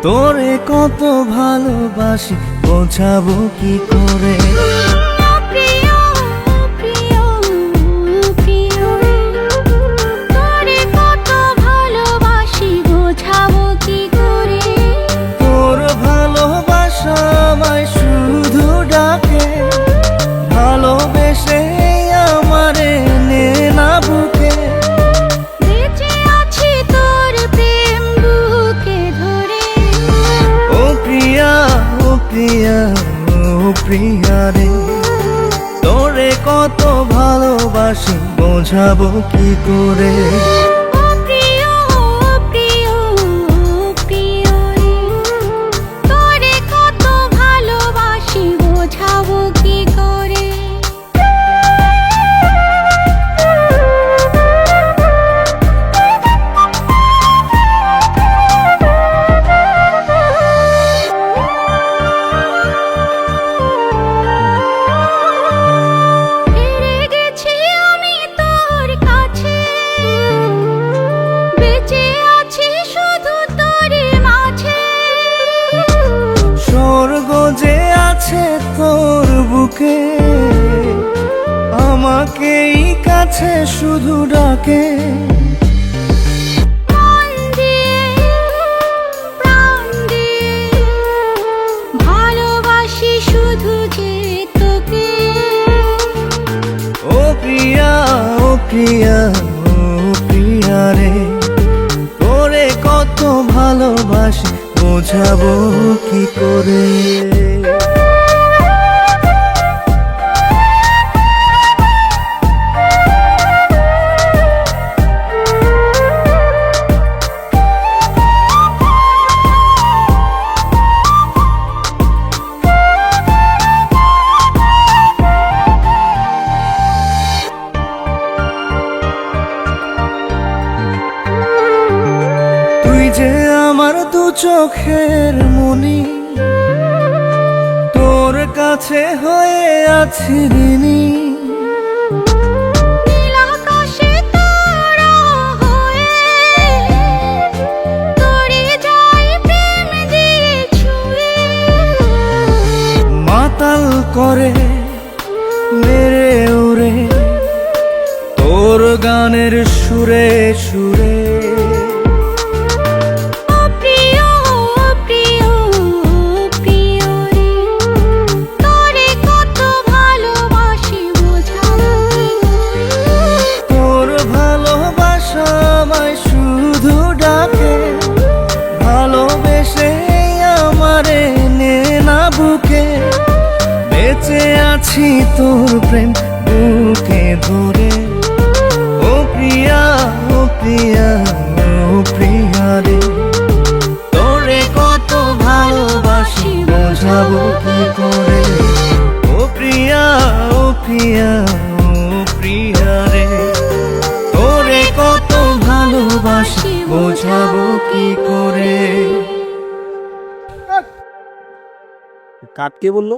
তোরে কত ভালোবাসি বোঝাবো কি করে। তোর ভালোবাসা আমায় শুধু ডাকে, ভালোবেসে আমারে নে না বুকে। ও প্রিয়া ও প্রিয়া ও প্রিয়া রে, তোরে কত ভালোবাসি বোঝাবো কি করে। যে আছে তোর বুকে, আমাকেই কাছে শুধু ডাকে। ভালোবাসি শুধু যে তোকে। ও প্রিয়া ও প্রিয়া ও প্রিয়া রে, তোরে কত ভালোবাসি বোঝাবো কি করে। তুই যে আমার দু চোখের মনি, তোর কাছে হয়ে আছি ঋণী। মাতাল করে মেরে ওরে তোর গানের সুরে সুরে। তোর ভালোবাসা আমায় শুধু ডাকে, ভালোবেসে আমারে নে না বুকে। বেঁচে আছি তোর প্রেম বুকে ধরে। ও প্রিয়া ও প্রিয়া ও প্রিয়া রে, তোরে কত ভালোবাসি বোঝাবো কি করে। ও প্রিয়া ও প্রিয়া ও প্রিয়া রে, তোরে কত ভালোবাসি বোঝাবো কি করে। কাট কে বললো?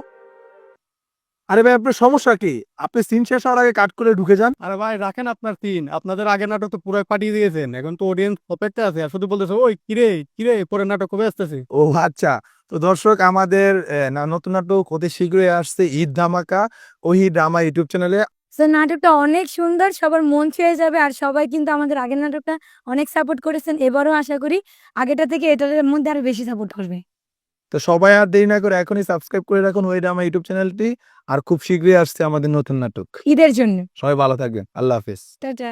আরে ভাই আপনার সমস্যা কি? আপনি সিন শেষ হওয়ার আগে কাট করে ঢুকে যান। আরে ভাই রাখেন আপনার সিন, আপনাদের আগের নাটক তো পুরো পাঠিয়ে দিয়েছেন, এখন তো অডিয়েন্স অপেক্ষা আছে আর শুধু বলতেছে ওই কিরে কিরে পরের নাটক কবে আসতেছে। ও আচ্ছা, তো দর্শক আমাদের নতুন নাটক অতি শীঘ্রই আসছে ঈদ ধামাকা ওহি ড্রামা ইউটিউব চ্যানেলে। নাটকটা অনেক সুন্দর, সবার মন ছুঁয়ে যাবে। আর সবাই কিন্তু আমাদের আগের নাটকটা অনেক সাপোর্ট করেছেন, এবারও আশা করি আগেটা থেকে এটার মধ্যে আরো বেশি সাপোর্ট করবে। তো সবাই আর দেরি না করে এখনই সাবস্ক্রাইব করে রাখুন ওই ড্রামা ইউটিউব চ্যানেলটি। আর খুব শীঘ্রই আসছে আমাদের নতুন নাটক ঈদের জন্য। সবাই ভালো থাকবেন, আল্লাহ হাফেজ। টাটা।